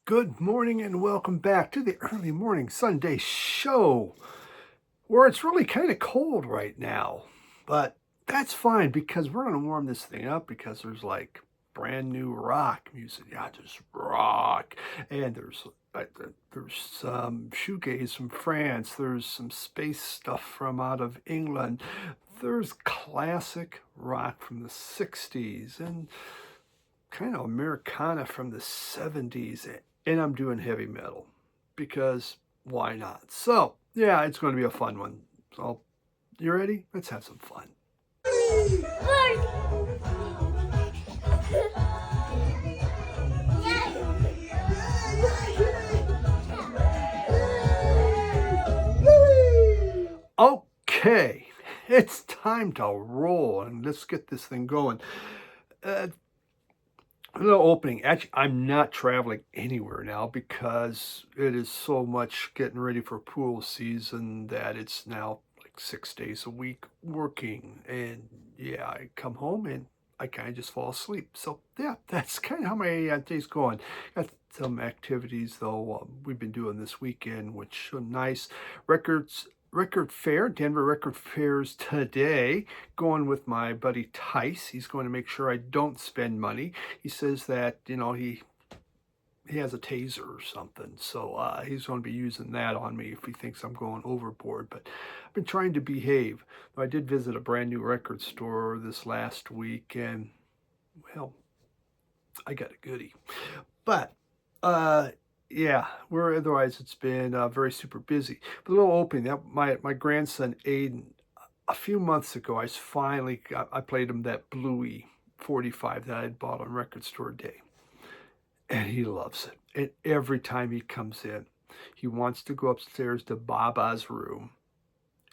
Good morning and welcome back to the early morning Sunday show, where it's really kind of cold right now. But that's fine because we're going to warm this thing up because there's like brand new rock music. Yeah, just rock. And there's some shoegaze from France. There's some space stuff from out of England. There's classic rock from the 60s and kind of Americana from the 70s, and I'm doing heavy metal because why not? So, yeah, it's going to be a fun one. So, you ready? Let's have some fun. Okay, it's time to roll and let's get this thing going. Uh, a little opening. Actually, I'm not traveling anywhere now because it is so much getting ready for pool season that it's now like 6 days a week working. And yeah, I come home and I kind of just fall asleep. So yeah, that's kind of how my day's going. Got some activities though we've been doing this weekend, which are nice. Record Fair, Denver Record Fairs today. Going with my buddy Tice. He's going to make sure I don't spend money. He says that, he has a taser or something. So he's going to be using that on me if he thinks I'm going overboard. But I've been trying to behave. I did visit a brand new record store this last week and, well, I got a goodie. But uh, yeah, where otherwise it's been very super busy. But a little opening. That my grandson Aiden, a few months ago, I played him that Bluey 45 that I had bought on Record Store Day, and he loves it. And every time he comes in, he wants to go upstairs to Baba's room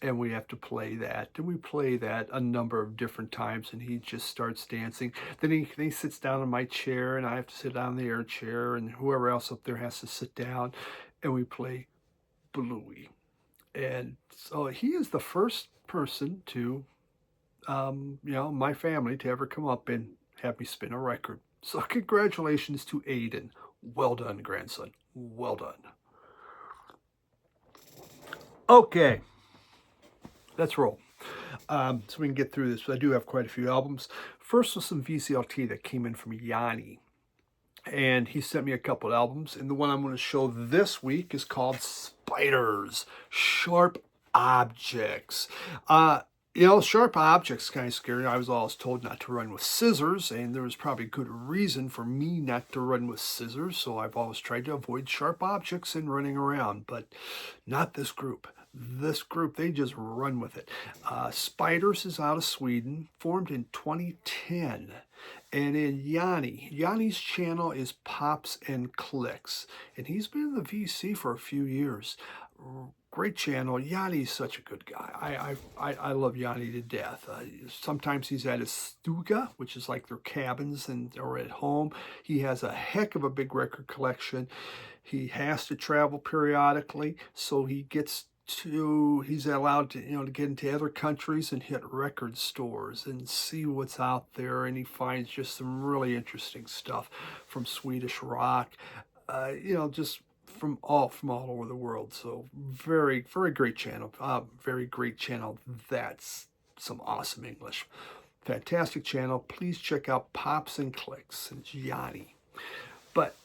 and we have to play that. And we play that a number of different times, and he just starts dancing. Then he sits down in my chair, and I have to sit down in the air chair, and whoever else up there has to sit down, and we play Bluey. And so he is the first person to, my family to ever come up and have me spin a record. So congratulations to Aiden. Well done, grandson. Well done. Okay, let's roll. So we can get through this. I do have quite a few albums. First was some VCLT that came in from Janne. And he sent me a couple albums. And the one I'm going to show this week is called Spiders, Sharp Objects. Sharp objects kind of scary. I was always told not to run with scissors, and there was probably good reason for me not to run with scissors. So I've always tried to avoid sharp objects and running around, but not this group. This group, they just run with it. Spiders is out of Sweden, formed in 2010. And in Yanni's channel is Pops and Clicks. And he's been in the VC for a few years. Great channel. Yanni's such a good guy. I love Yanni to death. Sometimes he's at his stuga, which is like their cabins or at home. He has a heck of a big record collection. He has to travel periodically, so he's allowed to get into other countries and hit record stores and see what's out there, and he finds just some really interesting stuff from Swedish rock, just from all over the world. So very great channel. Very great channel. That's some awesome English. Fantastic channel. Please check out Pops and Clicks. It's Yanni. But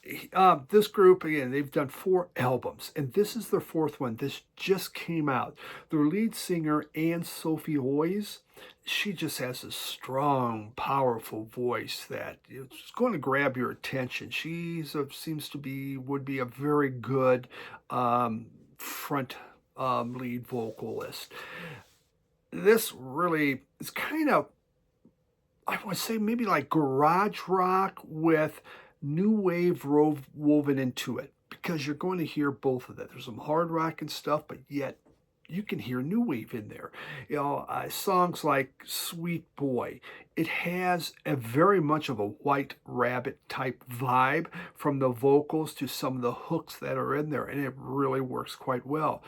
this group, again, they've done 4 albums, and this is their 4th one. This just came out. Their lead singer, Anne-Sophie Hoyes, she just has a strong, powerful voice that it's going to grab your attention. Would be a very good front lead vocalist. This really is kind of, I would say, maybe like garage rock with new wave woven into it, because you're going to hear both of that. There's some hard rock and stuff, but yet you can hear new wave in there. Songs like Sweet Boy, it has a very much of a White Rabbit type vibe from the vocals to some of the hooks that are in there, and it really works quite well.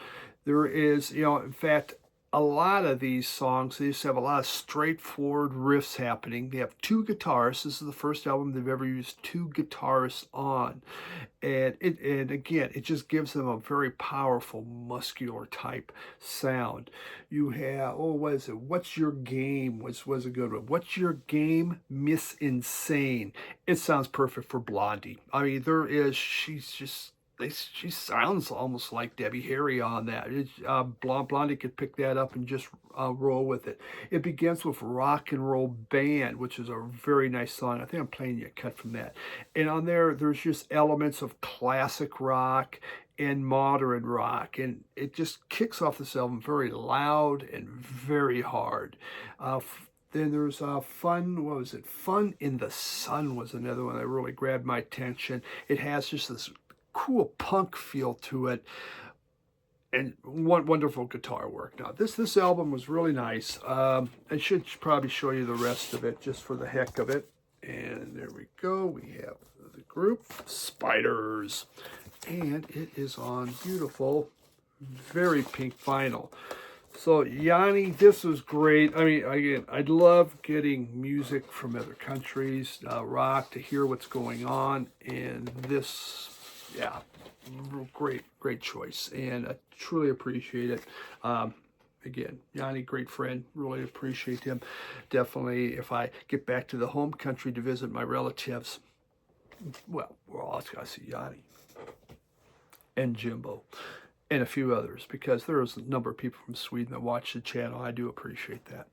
There is, in fact, a lot of these songs, they just have a lot of straightforward riffs happening. They have two guitarists. This is the first album they've ever used two guitarists on. And again, it just gives them a very powerful, muscular type sound. You have, oh, what is it? What's Your Game? Was a good one. What's Your Game? Miss Insane. It sounds perfect for Blondie. I mean, she sounds almost like Debbie Harry on that. Blondie could pick that up and just roll with it. It begins with Rock and Roll Band, which is a very nice song. I think I'm playing you a cut from that. And on there's just elements of classic rock and modern rock. And it just kicks off this album very loud and very hard. Then there's Fun, what was it? Fun in the Sun was another one that really grabbed my attention. It has just this cool punk feel to it, and wonderful guitar work. Now this album was really nice. I should probably show you the rest of it just for the heck of it. And there we go. We have the group Spiders, and it is on beautiful, very pink vinyl. So Janne, this was great. I mean, again, I love getting music from other countries, rock, to hear what's going on, and this, yeah, great choice, and I truly appreciate it. Again, Janne, great friend, really appreciate him. Definitely, if I get back to the home country to visit my relatives, well, we're all going to see Janne and Jimbo and a few others, because there's a number of people from Sweden that watch the channel. I do appreciate that.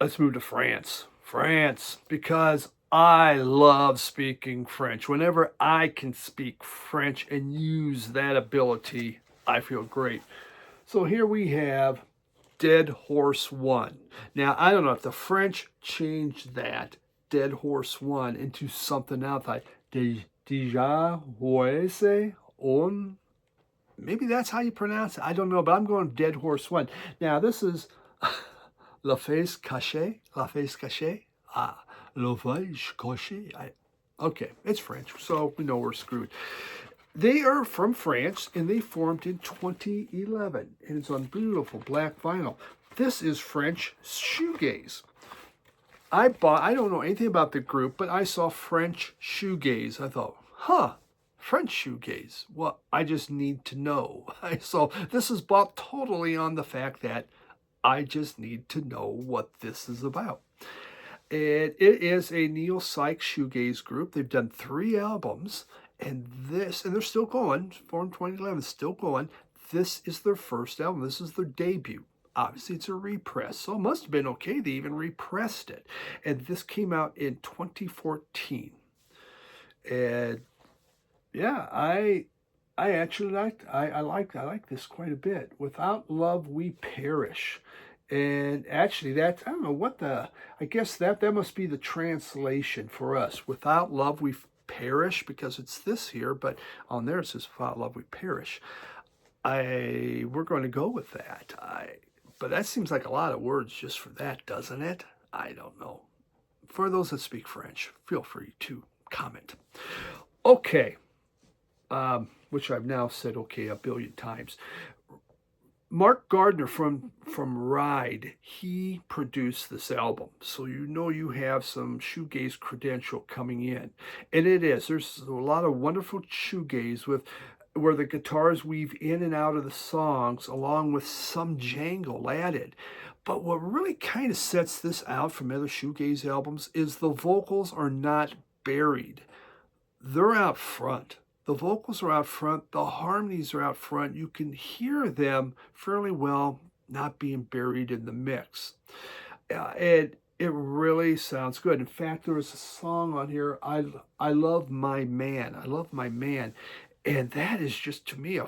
Let's move to France. France, because I love speaking French. Whenever I can speak French and use that ability, I feel great. So here we have Dead Horse 1. Now, I don't know if the French changed that Dead Horse 1 into something else like Déjà Horse on. Maybe that's how you pronounce it. I don't know, but I'm going Dead Horse 1. Now, this is La Face Cachée. La Face Cachée. La Face Cachée. Okay, it's French, so we know we're screwed. They are from France, and they formed in 2011, and it's on beautiful black vinyl. This is French Shoegaze. I don't know anything about the group, but I saw French Shoegaze. I thought, French Shoegaze. Well, I just need to know. So this is bought totally on the fact that I just need to know what this is about. It is a neo-psych shoegaze group. They've done 3 albums, and they're still going. Formed 2011, still going. This is their first album. This is their debut. Obviously, it's a repress, so it must have been okay. They even repressed it, and this came out in 2014. And yeah, I actually like this quite a bit. Without Love We Perish. And actually, I don't know what I guess that must be the translation for us. Without love we perish, because it's this here, but on there it says without love we perish. We're going to go with that. But that seems like a lot of words just for that, doesn't it? I don't know. For those that speak French, feel free to comment. Okay. Which I've now said okay a billion times. Mark Gardner from Ride, he produced this album. So you know you have some shoegaze credential coming in. And it is. There's a lot of wonderful shoegaze where the guitars weave in and out of the songs along with some jangle added. But what really kind of sets this out from other shoegaze albums is the vocals are not buried. They're out front. The vocals are out front, the harmonies are out front. You can hear them fairly well, not being buried in the mix. And it really sounds good. In fact, there was a song on here, I Love My Man. I Love My Man. And that is just, to me,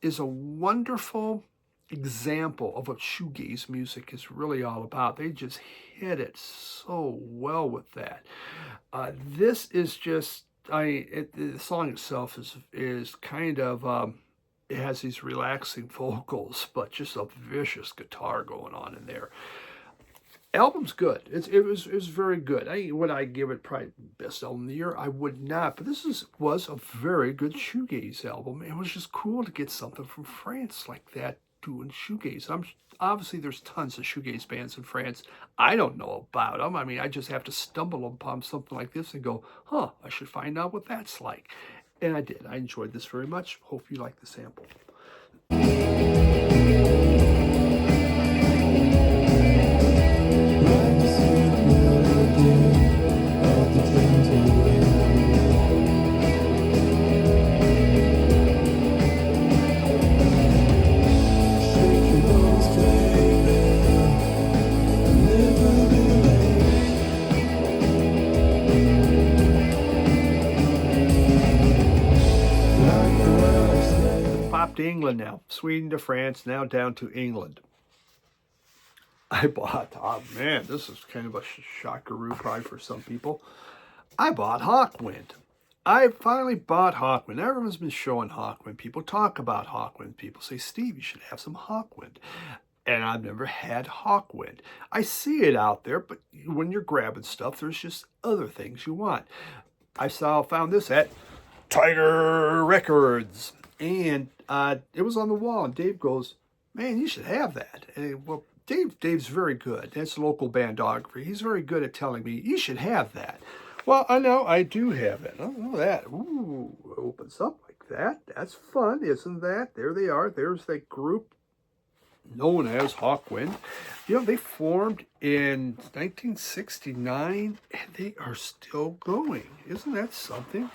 is a wonderful example of what shoegaze music is really all about. They just hit it so well with that. This is just, the song itself is kind of, it has these relaxing vocals, but just a vicious guitar going on in there. Album's good. It was very good. Would I give it probably best album of the year? I would not. But was a very good shoegaze album. It was just cool to get something from France like that doing shoegaze. Obviously there's tons of shoegaze bands in France. I don't know about them. I mean, I just have to stumble upon something like this and go, huh, I should find out what that's like. And I did. I enjoyed this very much. Hope you like the sample. To England now, Sweden to France, now down to England. I bought, oh man, this is kind of a shockaroo probably for some people. I bought Hawkwind. I finally bought Hawkwind. Everyone's been showing Hawkwind. People talk about Hawkwind. People say, Steve, you should have some Hawkwind. And I've never had Hawkwind. I see it out there, but when you're grabbing stuff, there's just other things you want. I found this at Tiger Records. And it was on the wall, and Dave goes, man, you should have that. And, well, Dave's very good. That's local bandography. He's very good at telling me, you should have that. Well, I know I do have it. I don't know that. Ooh, opens up like that. That's fun, isn't that? There they are. There's that group known as Hawkwind. You know, they formed in 1969, and they are still going. Isn't that something?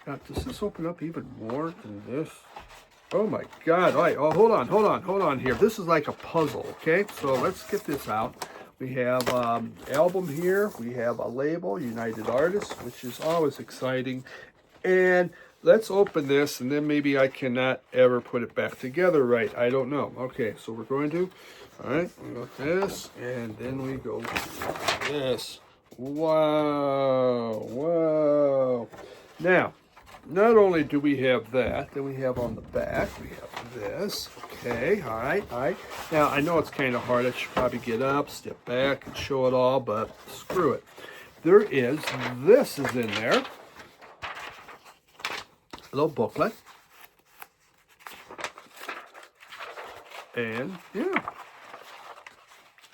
Now, does this open up even more than this? Oh my God. All right. Oh, hold on here. This is like a puzzle, okay? So let's get this out. We have album here. We have a label, United Artists, which is always exciting. And let's open this, and then maybe I cannot ever put it back together right. I don't know. Okay, so we're going to, all right, we got this, and then we go this. Wow, wow. Now, not only do we have that, then we have on the back, we have this. Okay, all right. Now, I know it's kind of hard. I should probably get up, step back, and show it all, but screw it. This is in there. A little booklet. And, yeah.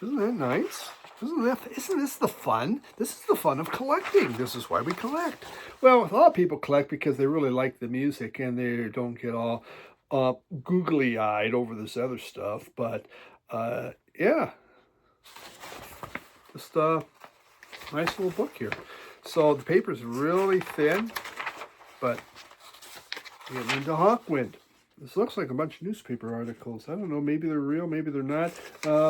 Isn't that nice? Isn't this the fun? This is the fun of collecting. This is why we collect. Well, a lot of people collect because they really like the music and they don't get all googly-eyed over this other stuff. But, yeah. Just a nice little book here. So the paper's really thin, but getting into Hawkwind. This looks like a bunch of newspaper articles. I don't know, maybe they're real, maybe they're not.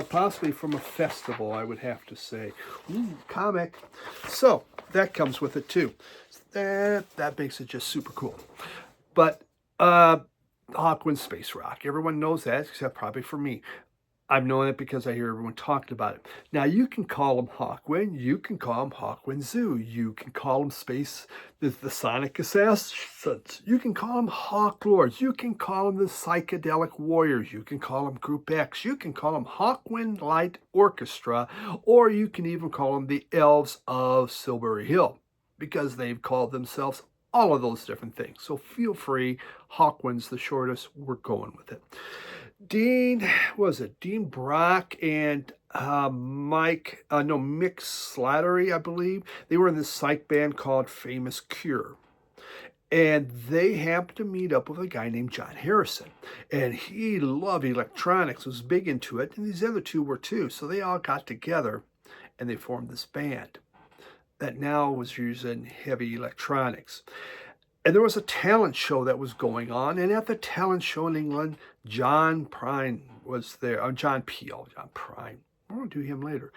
Possibly from a festival, I would have to say. Ooh, comic. So, that comes with it too. That makes it just super cool. But, Hawkwind Space Rock. Everyone knows that, except probably for me. I've known it because I hear everyone talking about it. Now, you can call them Hawkwind. You can call them Hawkwind Zoo. You can call them the Sonic Assassins. You can call them Hawk Lords. You can call them the Psychedelic Warriors. You can call them Group X. You can call them Hawkwind Light Orchestra. Or you can even call them the Elves of Silbury Hill, because they've called themselves all of those different things. So feel free. Hawkwind's the shortest. We're going with it. Dean Brock and Mick Slattery, I believe. They were in this psych band called Famous Cure. And they happened to meet up with a guy named John Harrison. And he loved electronics, was big into it, and these other two were too. So they all got together and they formed this band that now was using heavy electronics. And there was a talent show that was going on. And at the talent show in England, John Prine was there. John Peel. John Prine. I'm going to do him later.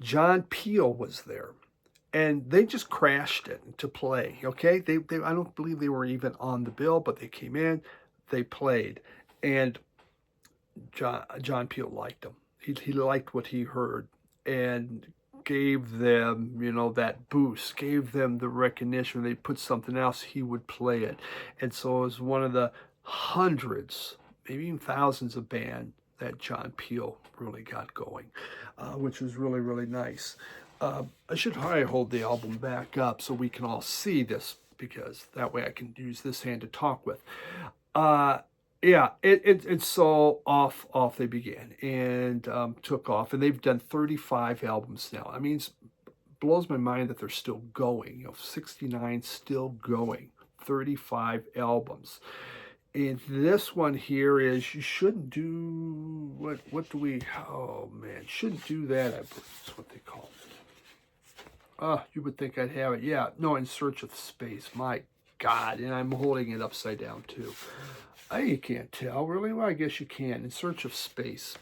John Peel was there. And they just crashed it to play, okay? They I don't believe they were even on the bill, but they came in, they played. And John Peel liked them. He liked what he heard and gave them, that boost, gave them the recognition. They put something else, he would play it. And so it was one of the hundreds, maybe even thousands of bands that John Peel really got going, which was really, really nice. I should probably hold the album back up so we can all see this, because that way I can use this hand to talk with. Yeah, it's so off they began, and took off, and they've done 35 albums now. I mean, it blows my mind that they're still going. 69 still going, 35 albums. And this one here is, you shouldn't do, what do we, oh man, shouldn't do that, I believe is what they call it. You would think I'd have it. Yeah, no, In Search of Space. My God, and I'm holding it upside down too. You can't tell, really? Well, I guess you can. In Search of Space.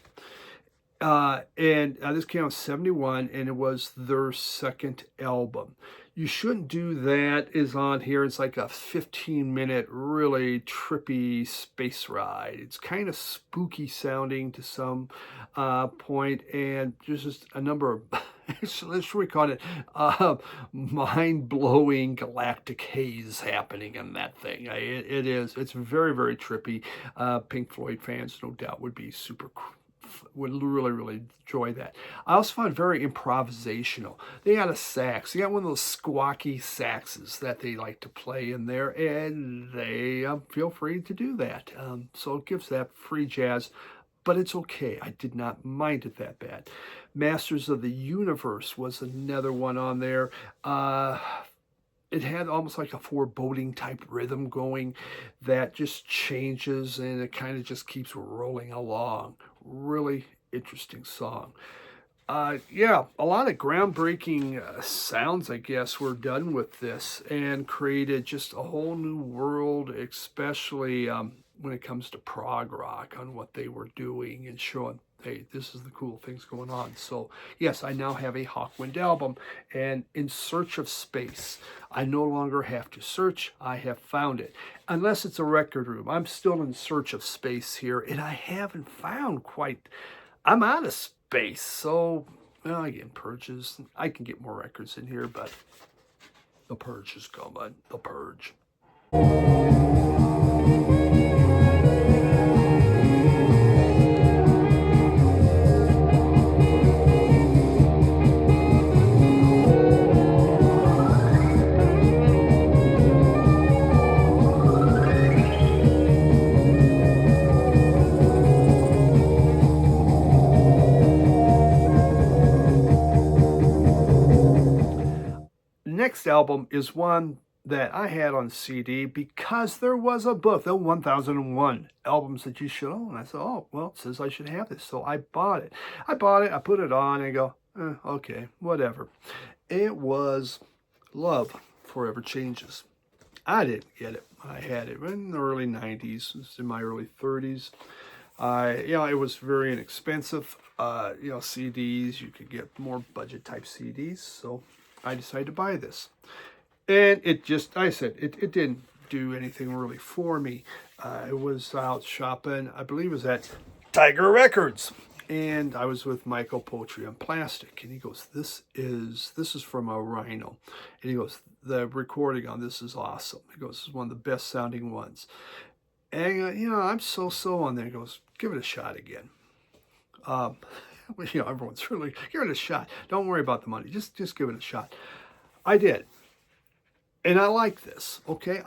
And this came out in 71, and it was their second album. You Shouldn't Do That is on here. It's like a 15-minute, really trippy space ride. It's kind of spooky sounding to some point, and there's just a number of, let's we call it, mind-blowing galactic haze happening in that thing. It is. It's very, very trippy. Pink Floyd fans, no doubt, would be would really, really enjoy that. I also found it very improvisational. They got a sax. They got one of those squawky saxes that they like to play in there, and they feel free to do that. So it gives that free jazz, but it's okay. I did not mind it that bad. Masters of the Universe was another one on there. It had almost like a foreboding type rhythm going that just changes, and it kind of just keeps rolling along. Really interesting song. Yeah, a lot of groundbreaking sounds, I guess, were done with this, and created just a whole new world, especially when it comes to prog rock, on what they were doing and showing, hey, this is the cool things going on. So yes, I now have a Hawkwind album, and In Search of Space. I no longer have to search. I have found it. Unless it's a record room. I'm still in search of space here, and I haven't found quite, I'm out of space. So, well, again, purges. I can get more records in here, but the purge is coming. The purge. Next album is one that I had on CD because there was a book, the 1001 albums that you should own. I said, oh, well, it says I should have this. So I bought it. I put it on, and I go, okay, whatever. It was Love Forever Changes. I didn't get it. I had it in the early 90s. It was in my early 30s. It was very inexpensive. CDs, you could get more budget type CDs. So I decided to buy this. And it just, I said, it didn't do anything really for me. I was out shopping, I believe it was at Tiger Records. And I was with Michael Poetry on Plastic. And he goes, this is from a Rhino. And he goes, the recording on this is awesome. He goes, this is one of the best sounding ones. And, I'm so on there. He goes, give it a shot again. Everyone's really, give it a shot. Don't worry about the money. Just give it a shot. I did. And I like this, okay?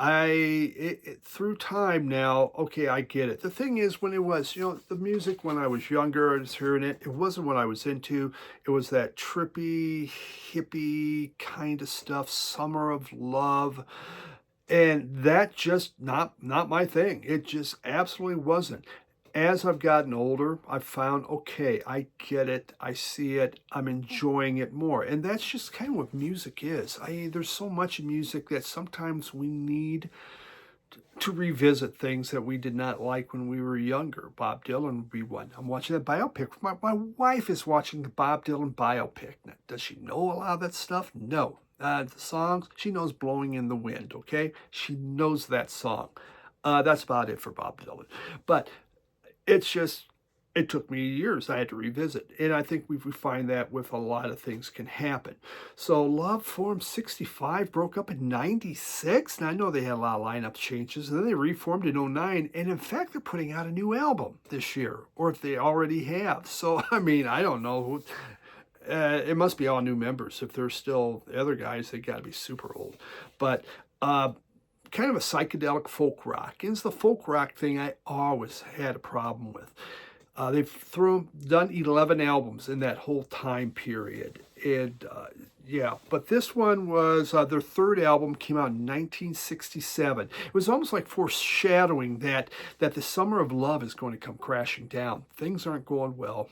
Through time now, okay, I get it. The thing is, when it was, the music when I was younger, I was hearing it, it wasn't what I was into. It was that trippy, hippie kind of stuff, Summer of Love. And that just not my thing. It just absolutely wasn't. As I've gotten older, I've found, okay, I get it, I see it, I'm enjoying it more. And that's just kind of what music is. There's so much in music that sometimes we need to revisit things that we did not like when we were younger. Bob Dylan would be one. I'm watching that biopic. My wife is watching the Bob Dylan biopic. Now, does she know a lot of that stuff? No. The songs, she knows Blowing in the Wind, okay? She knows that song. That's about it for Bob Dylan. But it's just, it took me years. I had to revisit. And I think we find that with a lot of things can happen. So Love formed 65, broke up in 96. And I know they had a lot of lineup changes. And then they reformed in 09. And in fact, they're putting out a new album this year. Or if they already have. So, I mean, I don't know who. It must be all new members. If they're still the other guys, they got to be super old. But kind of a psychedelic folk rock. And it's the folk rock thing I always had a problem with. They've done 11 albums in that whole time period. And yeah, but this one was their third album, came out in 1967. It was almost like foreshadowing that the summer of love is going to come crashing down. Things aren't going well.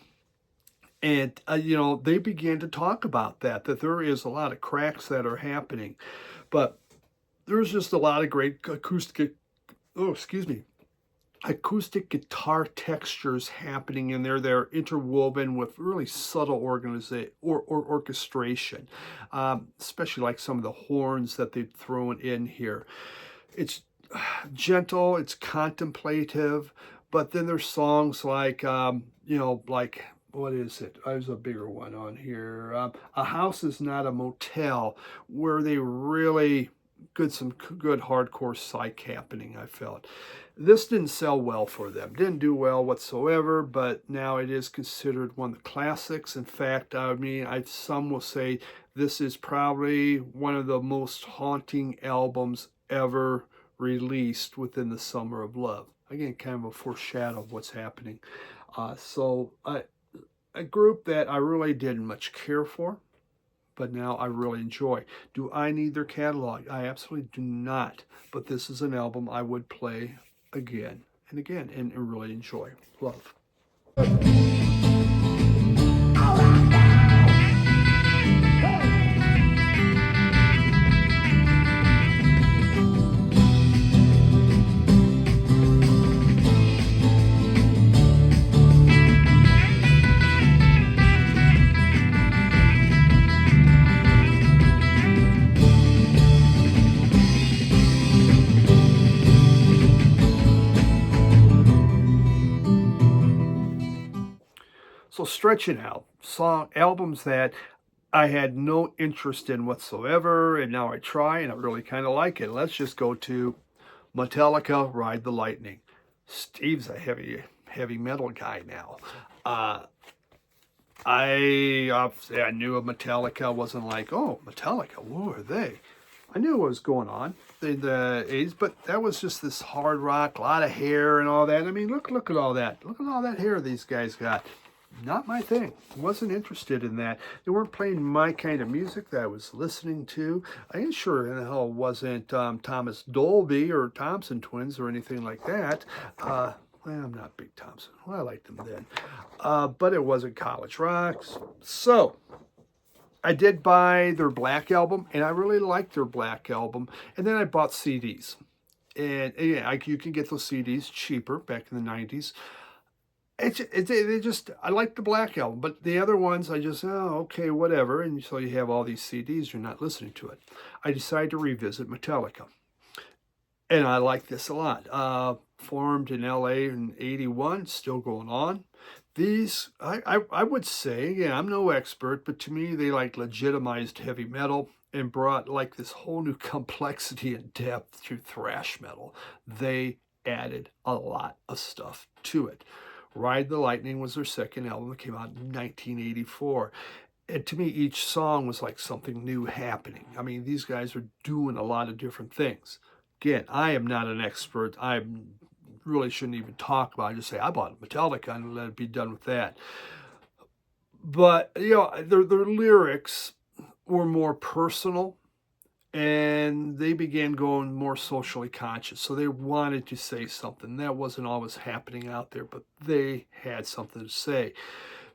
And, they began to talk about that there is a lot of cracks that are happening. But there's just a lot of great acoustic guitar textures happening in there. They're interwoven with really subtle orchestration, especially like some of the horns that they've thrown in here. It's gentle, it's contemplative, but then there's songs like, like, what is it? There's a bigger one on here. A House Is Not a Motel, where they really some good hardcore psych happening, I felt. This didn't sell well for them. Didn't do well whatsoever, but now it is considered one of the classics. In fact, some will say this is probably one of the most haunting albums ever released within the summer of love. Again, kind of a foreshadow of what's happening. So a group that I really didn't much care for, but now I really enjoy. Do I need their catalog? I absolutely do not. But this is an album I would play again and again and really enjoy. Love. So stretching out, albums that I had no interest in whatsoever, and now I try, and I really kind of like it. Let's just go to Metallica, Ride the Lightning. Steve's a heavy metal guy now. I knew of Metallica. I wasn't like, oh, Metallica, who are they? I knew what was going on in the 80s, but that was just this hard rock, a lot of hair and all that. I mean, look at all that. Look at all that hair these guys got. Not my thing. Wasn't interested in that. They weren't playing my kind of music that I was listening to. I ain't sure in the hell it wasn't Thomas Dolby or Thompson Twins or anything like that. Well, I'm not big Thompson. Well, I liked them then. But it wasn't college rock. So I did buy their Black album, and I really liked their Black album. And then I bought CDs. And yeah, you can get those CDs cheaper back in the 90s. I like the Black album, but the other ones, okay, whatever. And so you have all these CDs, you're not listening to it. I decided to revisit Metallica. And I like this a lot. Formed in LA in 81, still going on. These, I would say, again, I'm no expert, but to me, they like legitimized heavy metal and brought like this whole new complexity and depth to thrash metal. They added a lot of stuff to it. Ride the Lightning was their second album that came out in 1984. And to me, each song was like something new happening. I mean, these guys are doing a lot of different things. Again, I am not an expert. I really shouldn't even talk about it. I just say, I bought Metallica and let it be done with that. But, their lyrics were more personal and they began going more socially conscious. So they wanted to say something. That wasn't always happening out there, but they had something to say.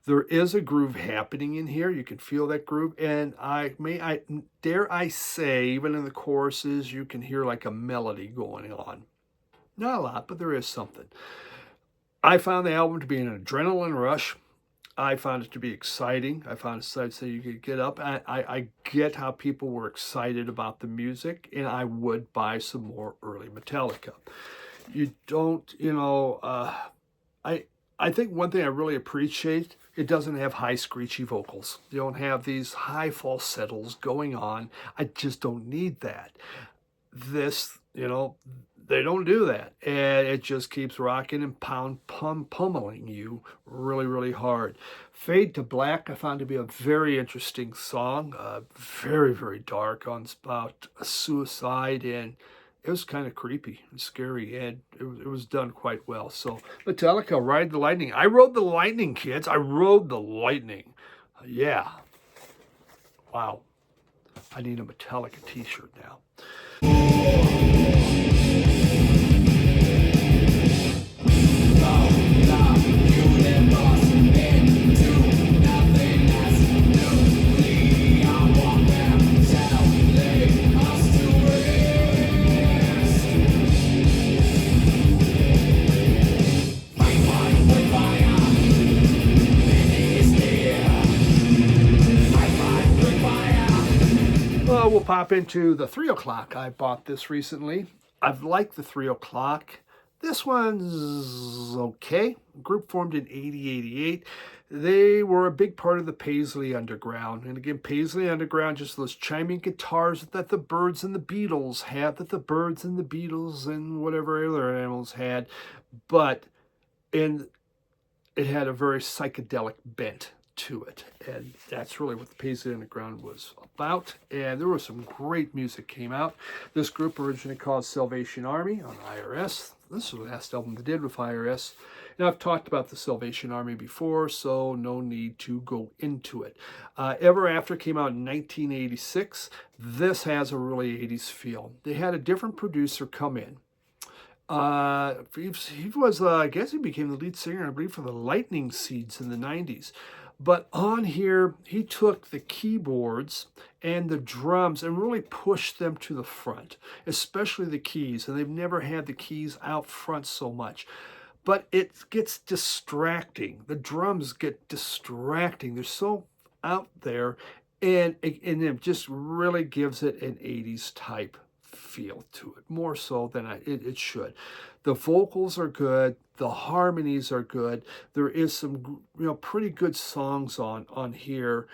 There is a groove happening in here. You can feel that groove. And I dare I say, even in the choruses, you can hear like a melody going on. Not a lot, but there is something. I found the album to be an adrenaline rush. I found it to be exciting. I found it exciting so you could get up. I get how people were excited about the music, and I would buy some more early Metallica. You don't, I think one thing I really appreciate, it doesn't have high screechy vocals. You don't have these high falsettos going on. I just don't need that. This, they don't do that. And it just keeps rocking and pummeling you really, really hard. Fade to Black I found to be a very interesting song. Very, very dark on about suicide, and it was kind of creepy and scary, and it was done quite well. So Metallica, Ride the Lightning. I rode the lightning, kids. I rode the lightning. Yeah. Wow. I need a Metallica t-shirt now. We'll pop into the 3 o'clock. I bought this recently. I've liked the 3 o'clock. This one's okay. Group formed in 88. They were a big part of the Paisley Underground. And again, Paisley Underground, just those chiming guitars that the Byrds and the Beatles had, that the Byrds and the Beatles and whatever other animals had. But it had a very psychedelic bent to it, and that's really what the Paisley Underground was about. And there was some great music came out. This group originally called Salvation Army on IRS. This was the last album they did with IRS. Now, I've talked about the Salvation Army before, so no need to go into it. Ever After came out in 1986. This has a really 80s feel. They had a different producer come in. He was, I guess he became the lead singer, I believe, for the Lightning Seeds in the 90s. But on here, he took the keyboards and the drums and really pushed them to the front, especially the keys. And they've never had the keys out front so much. But it gets distracting. The drums get distracting. They're so out there. And it just really gives it an 80s type feel to it, more so than it should. The vocals are good, the harmonies are good. There is some pretty good songs on here.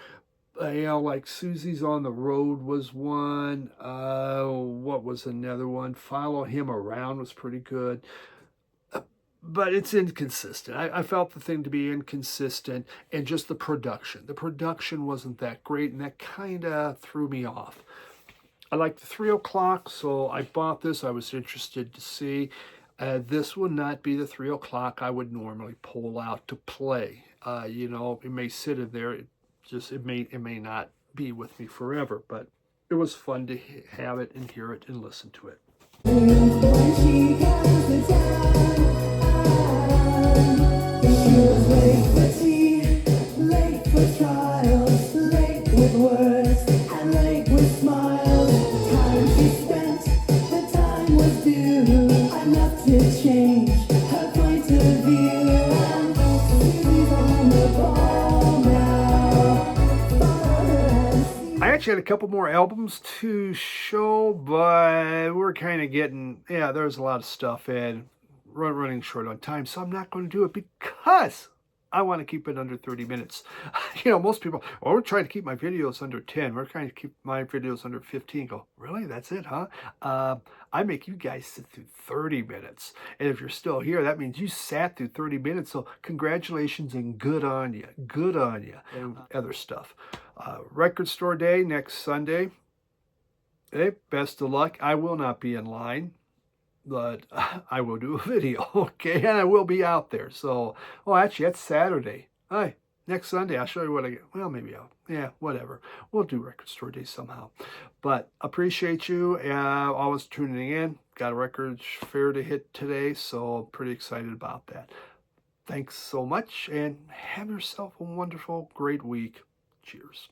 Like Susie's on the Road was one. What was another one? Follow Him Around was pretty good. But it's inconsistent. I felt the thing to be inconsistent, and just the production. The production wasn't that great, and that kind of threw me off. I like the 3 o'clock, so I bought this. I was interested to see. This would not be the 3 o'clock I would normally pull out to play. It may sit in there. It may not be with me forever, but it was fun to have it and hear it and listen to it. When she comes to town, she was late for tea, late for trials, late with words, and late with smiles. Change her point of view, and she's on the ball now. I actually had a couple more albums to show, but we're kind of getting, there's a lot of stuff and running short on time, so I'm not going to do it because I want to keep it under 30 minutes. Most people, we're trying to keep my videos under 10. We're trying to keep my videos under 15. Go, really? That's it, huh? I make you guys sit through 30 minutes. And if you're still here, that means you sat through 30 minutes. So congratulations and good on you. Good on you. And other stuff. Record Store Day next Sunday. Hey, best of luck. I will not be in line, but I will do a video, okay? And I will be out there. So, actually, that's Saturday. Hi, Next Sunday, I'll show you what I get. Well, maybe yeah, whatever. We'll do record store day somehow. But appreciate you always tuning in. Got a record fair to hit today, so pretty excited about that. Thanks so much, and have yourself a wonderful, great week. Cheers.